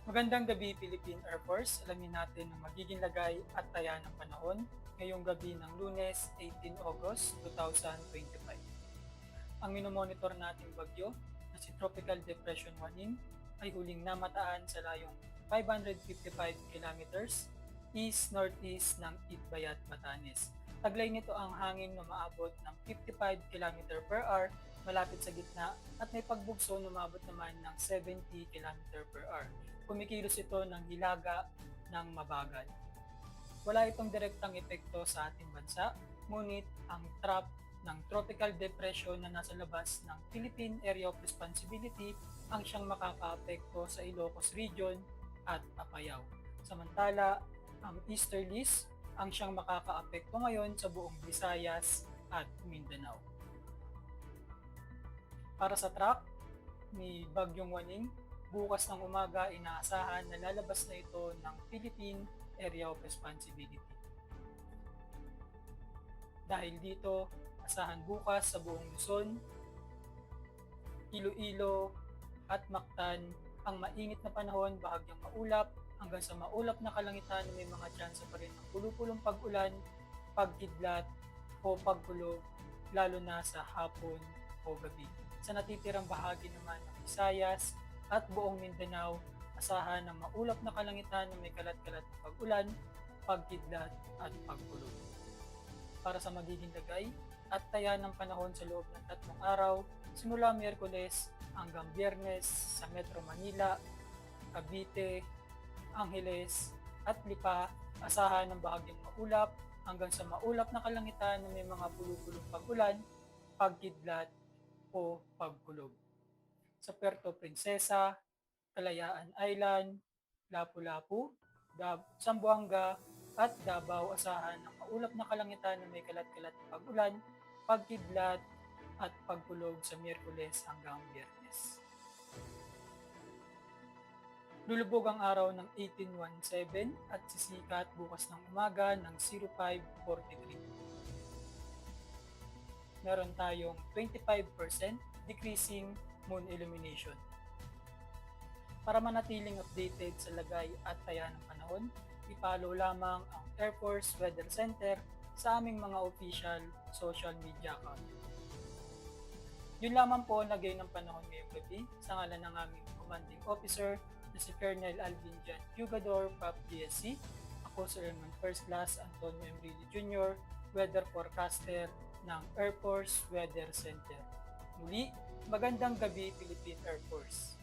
Magandang gabi Philippine Air Force. Alamin natin ang magiging lagay at taya ng panahon ngayong gabi ng Lunes, 18 August 2025. Ang minomonitor nating bagyo na si Tropical Depression Juanin ay huling namataan sa layong 555 kilometers east-northeast ng Itbayat, Batanes. Taglay nito ang hangin na maabot ng 55 km per hour malapit sa gitna at may pagbugso na umabot naman ng 70 km per hour. Kumikilos ito ng hilaga ng mabagal. Wala itong direktang epekto sa ating bansa, ngunit ang trap ng tropical depression na nasa labas ng Philippine Area of Responsibility ang siyang makakaapekto sa Ilocos Region at Apayao. Samantala, ang easterlies ang siyang makakaapekto ngayon sa buong Visayas at Mindanao. Para sa track ni Bagyong Waning, bukas ng umaga inaasahan na lalabas na ito ng Philippine Area of Responsibility. Dahil dito, asahan bukas sa buong Luzon, Iloilo at Mactan ang mainit na panahon, bahagyang maulap hanggang sa maulap na kalangitan na may mga tsansa pa rin ng pulupulong pag-ulan, pagkidlat o pagkulog lalo na sa hapon o gabi. Sa natitirang bahagi naman ng Visayas at buong Mindanao, asahan ng maulap na kalangitan na may kalat-kalat na pag-ulan, pagkidlat at pagkulog. Para sa magiging lagay at taya ng panahon sa loob ng 3 araw, simula Miyerkules hanggang Biyernes sa Metro Manila, Cavite, Angeles at Lipa, asahan ng bahagyang maulap hanggang sa maulap na kalangitan na may mga pulupulong pag-ulan, pagkidlat o pagkulog. Sa Puerto Princesa, Kalayaan Island, Lapu-Lapu, Zamboanga at Davao, asahan ng maulap na kalangitan na may kalat-kalat na pag-ulan, pagkidlat at pagkulog sa Miyerkules hanggang Biyernes. Lulubog ang araw ng 18:17 at sisikat bukas ng umaga ng 05:43. Meron tayong 25% decreasing moon illumination. Para manatiling updated sa lagay at taya ng panahon, i-follow lamang ang Air Force Weather Center sa aming mga official social media account. Yun lamang po ang lagay ng panahon ngayong gabi sa ngalan ng aming commanding officer na si Colonel Alvin Jan Hugador, PAP GSC. Ako si Airman First Class Antonio Emrilio Jr., Weather Forecaster ng Air Force Weather Center. Muli, magandang gabi Philippine Air Force.